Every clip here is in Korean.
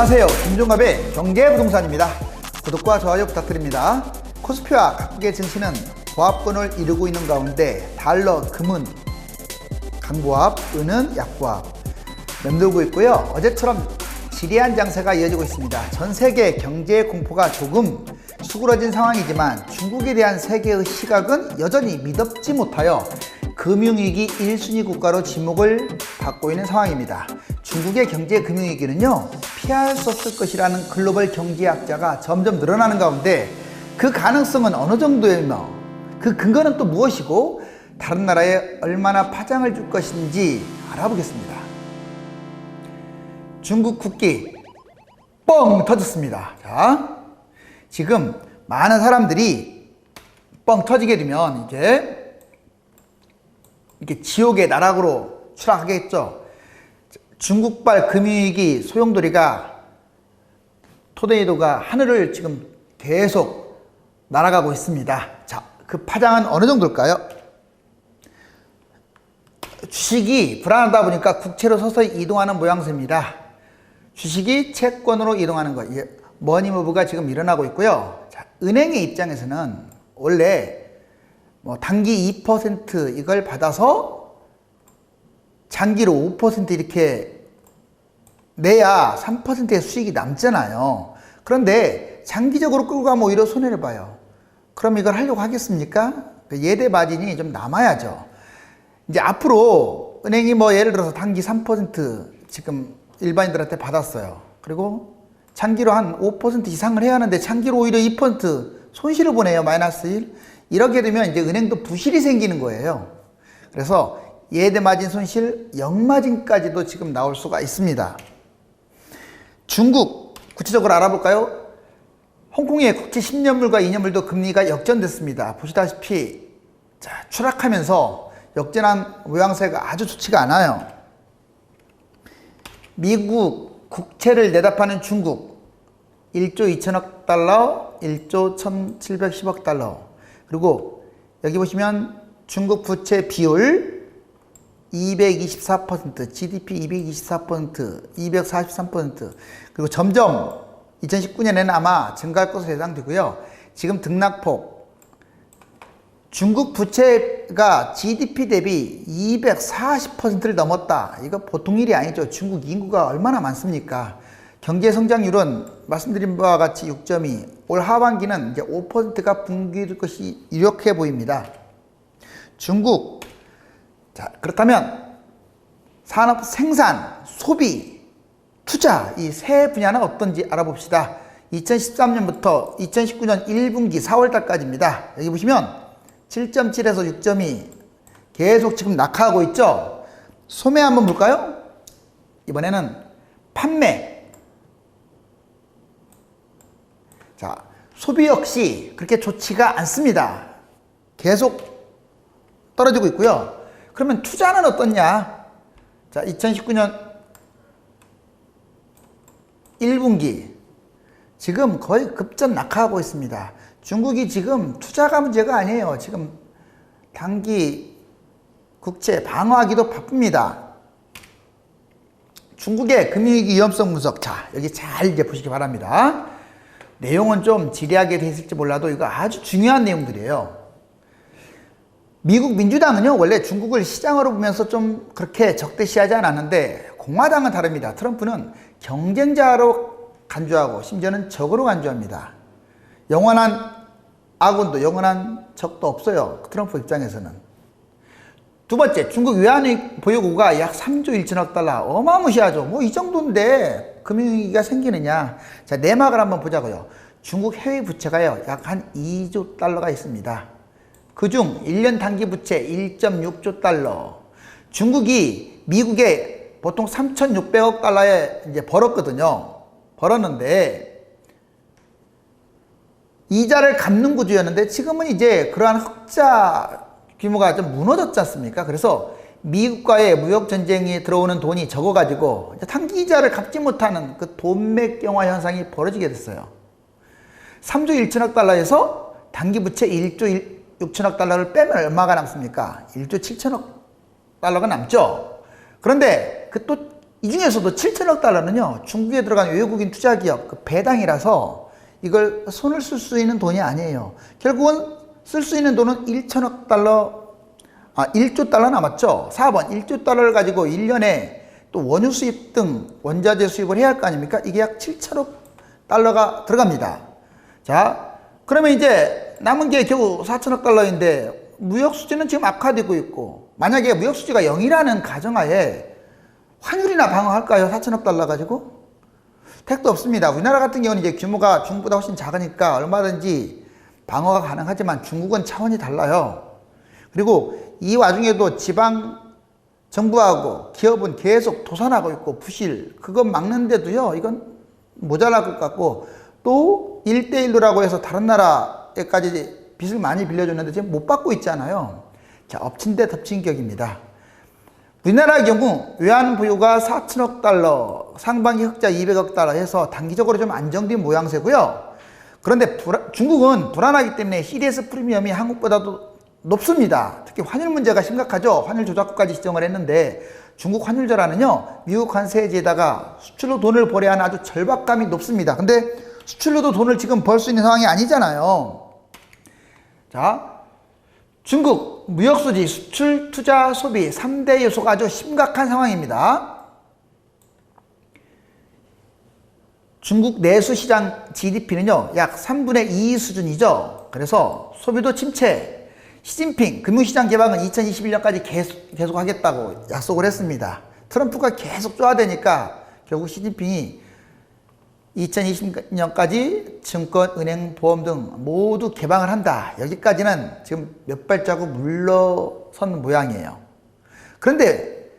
안녕하세요. 김종갑의 경제부동산입니다. 구독과 좋아요 부탁드립니다. 코스피와 각국의 증시는 보합권을 이루고 있는 가운데 달러, 금은 강보합, 은은 약보합 맴돌고 있고요. 어제처럼 지리한 장세가 이어지고 있습니다. 전 세계 경제 공포가 조금 수그러진 상황이지만 중국에 대한 세계의 시각은 여전히 미덥지 못하여 금융위기 1순위 국가로 지목을 받고 있는 상황입니다. 중국의 경제 금융위기는요, 피할 수 없을 것이라는 글로벌 경제학자가 점점 늘어나는 가운데 그 가능성은 어느 정도이며 그 근거는 또 무엇이고 다른 나라에 얼마나 파장을 줄 것인지 알아보겠습니다. 중국 국기 뻥 터졌습니다. 자, 지금 많은 사람들이 뻥 터지게 되면 이렇게 지옥의 나락으로 추락하겠죠. 중국발 금융위기 소용돌이가 토네이도가 하늘을 지금 계속 날아가고 있습니다. 자, 그 파장은 어느 정도일까요? 주식이 불안하다 보니까 국채로 서서히 이동하는 모양새입니다. 주식이 채권으로 이동하는 것, 머니무브가 지금 일어나고 있고요. 자, 은행의 입장에서는 원래 단기 2% 이걸 받아서 장기로 5% 이렇게 내야 3%의 수익이 남잖아요. 그런데 장기적으로 끌고 가면 오히려 손해를 봐요. 그럼 이걸 하려고 하겠습니까? 예대 마진이 좀 남아야죠. 이제 앞으로 은행이 예를 들어서 단기 3% 지금 일반인들한테 받았어요. 그리고 장기로 한 5% 이상을 해야 하는데 장기로 오히려 2% 손실을 보내요. 마이너스 1. 이렇게 되면 이제 은행도 부실이 생기는 거예요. 그래서 예대 마진 손실, 역마진까지도 지금 나올 수가 있습니다. 중국 구체적으로 알아볼까요? 홍콩의 국채 10년물과 2년물도 금리가 역전됐습니다. 보시다시피 추락하면서 역전한 모양새가 아주 좋지가 않아요. 미국 국채를 내다 파는 중국 1조 2천억 달러, 1조 1710억 달러. 그리고 여기 보시면 중국 부채 비율 224%, GDP 224%, 243%. 그리고 점점 2019년에는 아마 증가할 것으로 예상되고요. 지금 등락폭. 중국 부채가 GDP 대비 240%를 넘었다. 이거 보통 일이 아니죠. 중국 인구가 얼마나 많습니까? 경제 성장률은 말씀드린 바와 같이 6.2. 올 하반기는 이제 5%가 붕괴될 것이 유력해 보입니다. 중국. 자, 그렇다면 산업, 생산, 소비, 투자 이 세 분야는 어떤지 알아봅시다. 2013년부터 2019년 1분기 4월달까지입니다. 여기 보시면 7.7에서 6.2 계속 지금 낙하하고 있죠. 소매 한번 볼까요? 이번에는 판매. 자, 소비 역시 그렇게 좋지가 않습니다. 계속 떨어지고 있고요. 그러면 투자는 어떻냐? 자, 2019년 1분기 지금 거의 급전 낙하하고 있습니다. 중국이 지금 투자가 문제가 아니에요. 지금 단기 국채 방어하기도 바쁩니다. 중국의 금융위기 위험성 분석. 자, 여기 잘 이제 보시기 바랍니다. 내용은 좀 지리하게 돼 있을지 몰라도 이거 아주 중요한 내용들이에요. 미국 민주당은요, 원래 중국을 시장으로 보면서 좀 그렇게 적대시하지 않았는데 공화당은 다릅니다. 트럼프는 경쟁자로 간주하고 심지어는 적으로 간주합니다. 영원한 아군도 영원한 적도 없어요. 트럼프 입장에서는. 두 번째, 중국 외환의 보유고가 약 3조 1천억 달러. 어마무시하죠. 이 정도인데 금융위기가 생기느냐. 자, 내막을 한번 보자고요. 중국 해외 부채가요, 약 한 2조 달러가 있습니다. 그중 1년 단기 부채 1.6조 달러. 중국이 미국에 보통 3,600억 달러에 이제 벌었거든요. 벌었는데 이자를 갚는 구조였는데 지금은 이제 그러한 흑자 규모가 좀 무너졌지 않습니까? 그래서 미국과의 무역 전쟁에 들어오는 돈이 적어가지고 단기 이자를 갚지 못하는 그 돈맥경화 현상이 벌어지게 됐어요. 3조 1천억 달러에서 단기 부채 1조 6천억 달러를 빼면 얼마가 남습니까? 1조 7천억 달러가 남죠. 그런데 그 또 이 중에서도 7천억 달러는요, 중국에 들어간 외국인 투자기업 그 배당이라서 이걸 손을 쓸 수 있는 돈이 아니에요. 결국은 쓸 수 있는 돈은 1천억 달러, 1조 달러 남았죠. 4번 1조 달러를 가지고 1년에 또 원유 수입 등 원자재 수입을 해야 할 거 아닙니까? 이게 약 7천억 달러가 들어갑니다. 자, 그러면 이제 남은 게 겨우 4천억 달러인데 무역 수지는 지금 악화되고 있고, 만약에 무역 수지가 0이라는 가정하에 환율이나 방어할까요? 4천억 달러 가지고? 택도 없습니다. 우리나라 같은 경우는 이제 규모가 중국보다 훨씬 작으니까 얼마든지 방어가 가능하지만 중국은 차원이 달라요. 그리고 이 와중에도 지방 정부하고 기업은 계속 도산하고 있고 부실, 그거 막는데도요, 이건 모자랄 것 같고, 또 1대1로라고 해서 다른 나라에까지 빚을 많이 빌려줬는데 지금 못 받고 있잖아요. 자, 엎친 데 덮친 격입니다. 우리나라의 경우 외환 보유가 4천억 달러, 상반기 흑자 200억 달러 해서 단기적으로 좀 안정된 모양새고요. 그런데 중국은 불안하기 때문에 CDS 프리미엄이 한국보다도 높습니다. 특히 환율 문제가 심각하죠. 환율 조작국까지 지정을 했는데 중국 환율절하는요, 미국 관세지에다가 수출로 돈을 벌여야 하는 아주 절박감이 높습니다. 근데 수출로도 돈을 지금 벌 수 있는 상황이 아니잖아요. 자, 중국 무역수지, 수출, 투자, 소비 3대 요소가 아주 심각한 상황입니다. 중국 내수시장 GDP는요, 약 3분의 2 수준이죠. 그래서 소비도 침체, 시진핑 금융시장 개방은 2021년까지 계속 하겠다고 약속을 했습니다. 트럼프가 계속 쪼아대니까 결국 시진핑이 2020년까지 증권, 은행, 보험 등 모두 개방을 한다. 여기까지는 지금 몇 발자국 물러선 모양이에요. 그런데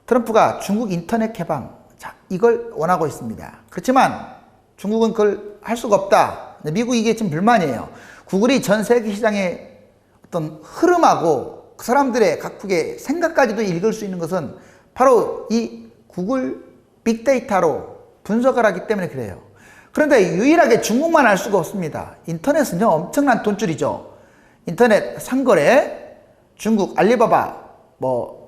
트럼프가 중국 인터넷 개방, 자, 이걸 원하고 있습니다. 그렇지만 중국은 그걸 할 수가 없다. 미국이 이게 지금 불만이에요. 구글이 전 세계 시장에 어떤 흐름하고 그 사람들의 각국의 생각까지도 읽을 수 있는 것은 바로 이 구글 빅데이터로 분석을 하기 때문에 그래요. 그런데 유일하게 중국만 알 수가 없습니다. 인터넷은요, 엄청난 돈줄이죠. 인터넷 상거래, 중국 알리바바,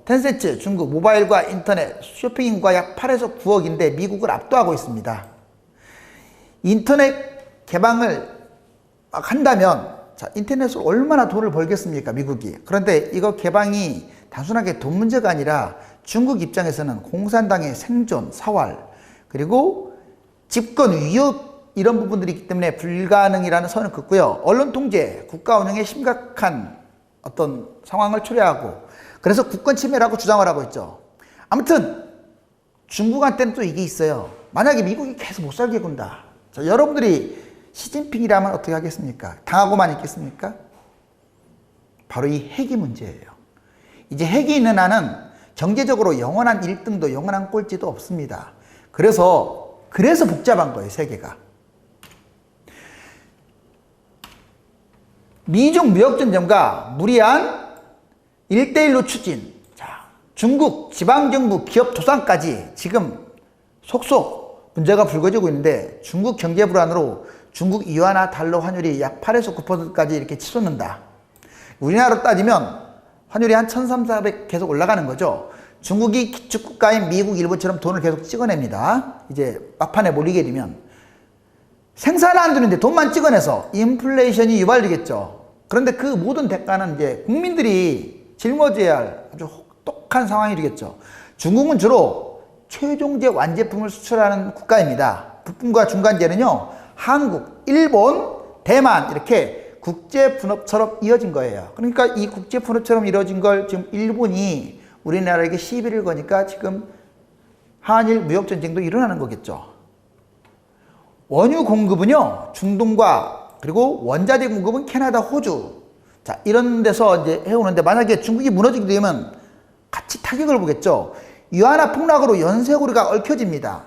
텐센트, 중국 모바일과 인터넷 쇼핑인구가 약 8에서 9억인데 미국을 압도하고 있습니다. 인터넷 개방을 막 한다면, 자, 인터넷으로 얼마나 돈을 벌겠습니까, 미국이. 그런데 이거 개방이 단순하게 돈 문제가 아니라 중국 입장에서는 공산당의 생존, 사활, 그리고 집권 위협, 이런 부분들이 있기 때문에 불가능이라는 선을 긋고요. 언론 통제, 국가 운영에 심각한 어떤 상황을 초래하고, 그래서 국권 침해라고 주장을 하고 있죠. 아무튼 중국한테는 또 이게 있어요. 만약에 미국이 계속 못 살게 군다. 자, 여러분들이 시진핑이라면 어떻게 하겠습니까? 당하고만 있겠습니까? 바로 이 핵이 문제예요. 이제 핵이 있는 한은 경제적으로 영원한 1등도 영원한 꼴찌도 없습니다. 그래서 복잡한 거예요, 세계가. 미중 무역전쟁과 무리한 1대1로 추진, 자, 중국 지방정부 기업 도산까지 지금 속속 문제가 불거지고 있는데, 중국 경제 불안으로 중국 위안화 달러 환율이 약 8에서 9%까지 이렇게 치솟는다. 우리나라로 따지면 환율이 한 1300 계속 올라가는 거죠. 중국이 기축국가인 미국, 일본처럼 돈을 계속 찍어냅니다. 이제 막판에 몰리게 되면 생산을 안 되는데 돈만 찍어내서 인플레이션이 유발되겠죠. 그런데 그 모든 대가는 이제 국민들이 짊어져야 할 아주 혹독한 상황이 되겠죠. 중국은 주로 최종재 완제품을 수출하는 국가입니다. 부품과 중간재는요, 한국, 일본, 대만 이렇게 국제분업처럼 이어진 거예요. 그러니까 이 국제분업처럼 이어진 걸 지금 일본이 우리나라에게 시비를 거니까 지금 한일 무역전쟁도 일어나는 거겠죠. 원유 공급은요, 중동과 그리고 원자재 공급은 캐나다, 호주, 자, 이런 데서 이제 해오는데, 만약에 중국이 무너지게 되면 같이 타격을 보겠죠. 위안화 폭락으로 연쇄고리가 얽혀집니다.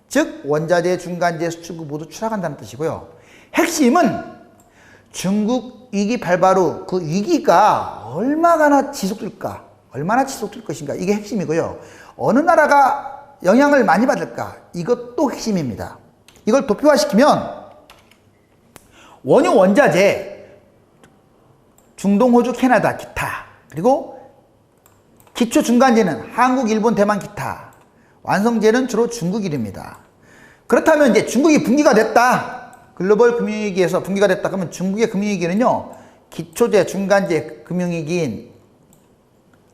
즉 원자재, 중간재, 수출국 모두 추락한다는 뜻이고요. 핵심은 중국 위기 발발 후 그 위기가 얼마나 지속될 것인가, 이게 핵심이고요. 어느 나라가 영향을 많이 받을까, 이것도 핵심입니다. 이걸 도표화시키면 원유, 원자재, 중동, 호주, 캐나다, 기타, 그리고 기초 중간재는 한국, 일본, 대만, 기타, 완성제는 주로 중국일입니다. 그렇다면 이제 중국이 붕괴가 됐다. 글로벌 금융위기에서 붕괴가 됐다. 그러면 중국의 금융위기는요, 기초제, 중간제 금융위기인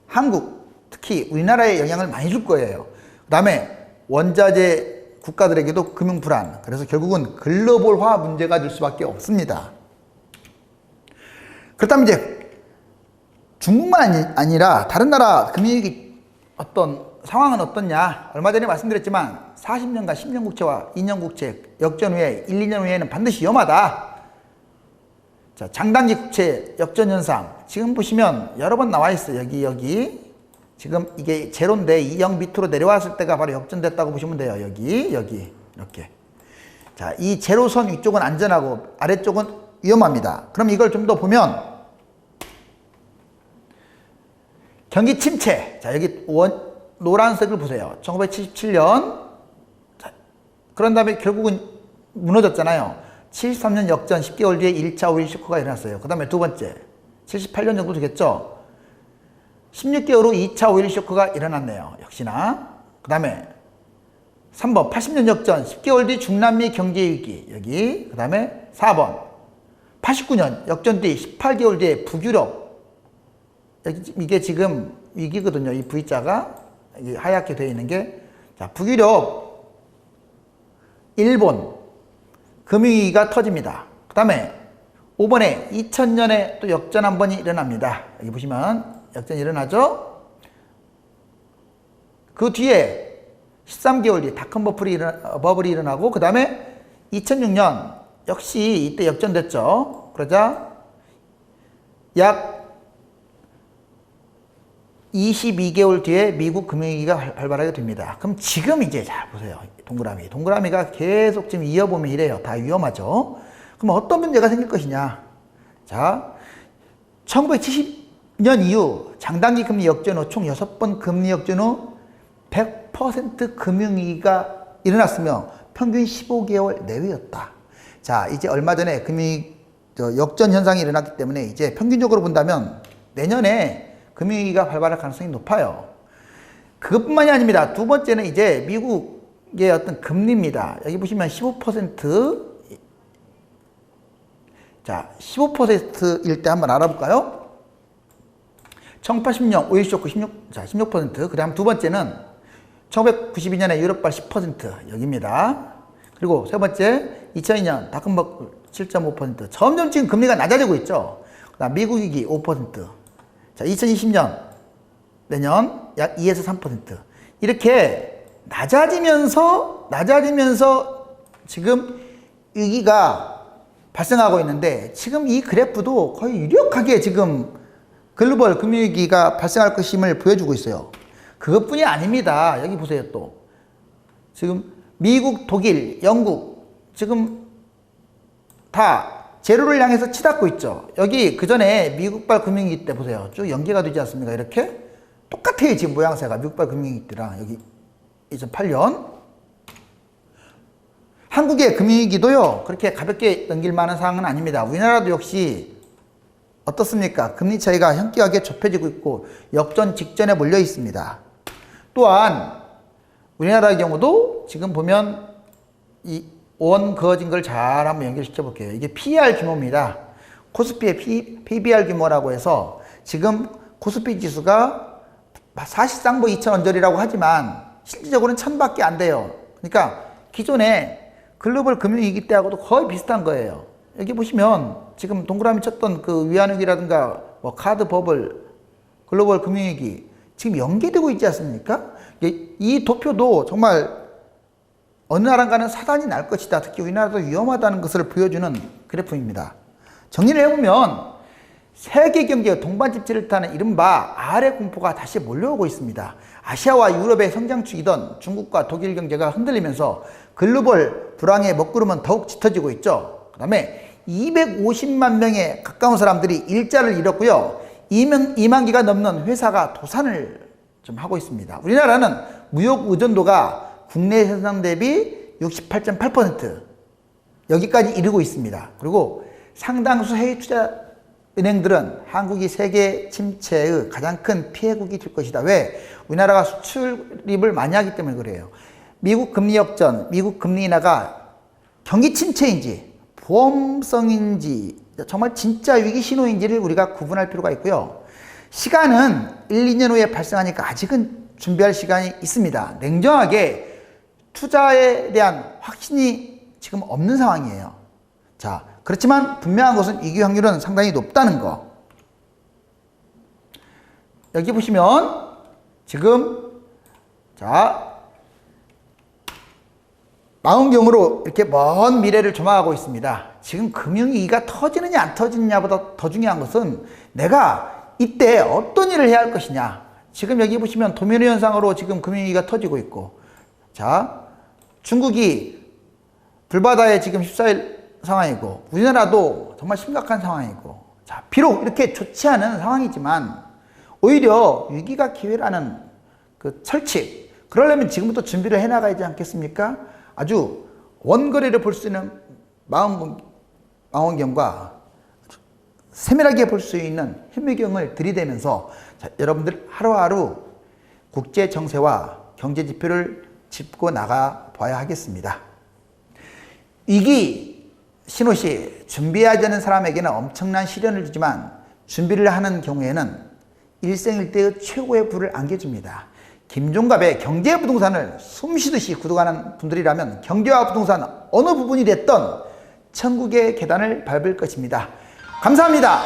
한국, 특히 우리나라에 영향을 많이 줄 거예요. 그 다음에 원자재 국가들에게도 금융 불안. 그래서 결국은 글로벌화 문제가 될 수밖에 없습니다. 그렇다면 이제 중국만 아니라 다른 나라 금융위기 어떤 상황은 어떻냐? 얼마 전에 말씀드렸지만 40년간 10년 국채와 2년 국채 역전 후에 1, 2년 후에는 반드시 위험하다. 자, 장단기 국채 역전 현상. 지금 보시면 여러 번 나와 있어요. 여기. 지금 이게 제로인데 2영 밑으로 내려왔을 때가 바로 역전됐다고 보시면 돼요. 여기 이렇게. 자, 이 제로선 위쪽은 안전하고 아래쪽은 위험합니다. 그럼 이걸 좀 더 보면 경기 침체. 자, 여기 노란색을 보세요. 1977년. 자, 그런 다음에 결국은 무너졌잖아요. 73년 역전 10개월 뒤에 1차 오일 쇼크가 일어났어요. 그 다음에 두 번째 78년 정도 되겠죠. 16개월 후 2차 오일 쇼크가 일어났네요. 역시나. 그 다음에 3번 80년 역전 10개월 뒤 중남미 경제위기. 여기. 그 다음에 4번 89년 역전 뒤 18개월 뒤에 북유럽. 이게 지금 위기거든요. 이 V자가 하얗게 되어 있는 게. 자, 북유럽, 일본 금융위기가 터집니다. 그 다음에 5번에 2000년에 또 역전 한 번이 일어납니다. 여기 보시면 역전이 일어나죠. 그 뒤에 13개월 뒤에 닷컴 버블이 일어나고, 그 다음에 2006년 역시 이때 역전됐죠. 그러자 약 22개월 뒤에 미국 금융위기가 발발하게 됩니다. 그럼 지금 이제 잘 보세요. 동그라미가 계속 지금 이어보면 이래요. 다 위험하죠. 그럼 어떤 문제가 생길 것이냐. 자, 1970년 이후 장단기 금리 역전 후 총 6번 금리 역전 후 100% 금융위기가 일어났으며 평균 15개월 내외였다. 자, 이제 얼마 전에 역전 현상이 일어났기 때문에 이제 평균적으로 본다면 내년에 금융위기가 발발할 가능성이 높아요. 그것뿐만이 아닙니다. 두 번째는 이제 미국의 어떤 금리입니다. 여기 보시면 15%. 자, 15%일 때 한번 알아볼까요? 1980년 오일 쇼크 16%. 그 다음 두 번째는 1992년에 유럽발 10% 여기입니다. 그리고 세 번째 2002년 닷컴 버블 7.5%. 점점 지금 금리가 낮아지고 있죠. 그 다음 미국 위기 5%. 자, 2020년 내년 약 2에서 3%. 이렇게 낮아지면서 지금 위기가 발생하고 있는데, 지금 이 그래프도 거의 유력하게 지금 글로벌 금융위기가 발생할 것임을 보여주고 있어요. 그것뿐이 아닙니다. 여기 보세요. 또 지금 미국, 독일, 영국 지금 다 제로를 향해서 치닫고 있죠. 여기 그 전에 미국발 금융위기 때 보세요. 쭉 연계가 되지 않습니까? 이렇게 똑같아요. 지금 모양새가 미국발 금융위기 때랑 여기 2008년. 한국의 금융위기도요, 그렇게 가볍게 넘길 만한 상황은 아닙니다. 우리나라도 역시 어떻습니까? 금리 차이가 현격하게 좁혀지고 있고 역전 직전에 몰려 있습니다. 또한 우리나라의 경우도 지금 보면 이 원 그어진 걸 잘 한번 연결시켜 볼게요. 이게 PER 규모입니다. 코스피의 PBR 규모라고 해서 지금 코스피 지수가 사실상 뭐 2,000언저리라고 하지만 실질적으로는 1,000밖에 안 돼요. 그러니까 기존에 글로벌 금융위기 때하고도 거의 비슷한 거예요. 여기 보시면 지금 동그라미 쳤던 그 위안위기라든가 뭐 카드 버블, 글로벌 금융위기 지금 연계되고 있지 않습니까? 이 도표도 정말 어느 나라가는 사단이 날 것이다. 특히 우리나라도 위험하다는 것을 보여주는 그래프입니다. 정리를 해보면 세계 경제의 동반집지를 타는 이른바 아래 공포가 다시 몰려오고 있습니다. 아시아와 유럽의 성장축이던 중국과 독일 경제가 흔들리면서 글로벌 불황의 먹구름은 더욱 짙어지고 있죠. 그 다음에 250만 명에 가까운 사람들이 일자를 잃었고요. 2만 개가 넘는 회사가 도산을 좀 하고 있습니다. 우리나라는 무역 의존도가 국내 생산 대비 68.8% 여기까지 이르고 있습니다. 그리고 상당수 해외 투자 은행들은 한국이 세계 침체의 가장 큰 피해국이 될 것이다. 왜? 우리나라가 수출입을 많이 하기 때문에 그래요. 미국 금리 역전, 미국 금리 인하가 경기 침체인지 보험성인지 정말 진짜 위기 신호인지를 우리가 구분할 필요가 있고요. 시간은 1, 2년 후에 발생하니까 아직은 준비할 시간이 있습니다. 냉정하게 투자에 대한 확신이 지금 없는 상황이에요. 자, 그렇지만 분명한 것은 위기 확률은 상당히 높다는 거. 여기 보시면 지금 자 망원경으로 이렇게 먼 미래를 조망하고 있습니다. 지금 금융위기가 터지느냐 안 터지느냐보다 더 중요한 것은 내가 이때 어떤 일을 해야 할 것이냐. 지금 여기 보시면 도미노 현상으로 지금 금융위기가 터지고 있고, 자 중국이 불바다에 지금 휩싸일 상황이고, 우리나라도 정말 심각한 상황이고, 자 비록 이렇게 좋지 않은 상황이지만 오히려 위기가 기회라는 그 철칙, 그러려면 지금부터 준비를 해나가야지 않겠습니까? 아주 원거리를 볼 수 있는 망원경과 세밀하게 볼 수 있는 현미경을 들이대면서 자, 여러분들 하루하루 국제 정세와 경제 지표를 짚고 나가 봐야 하겠습니다. 위기 신호시 준비하지 않은 사람에게는 엄청난 시련을 주지만 준비를 하는 경우에는 일생일대의 최고의 부를 안겨줍니다. 김종갑의 경제부동산을 숨쉬듯이 구독하는 분들이라면 경제와 부동산 어느 부분이 됐던 천국의 계단을 밟을 것입니다. 감사합니다.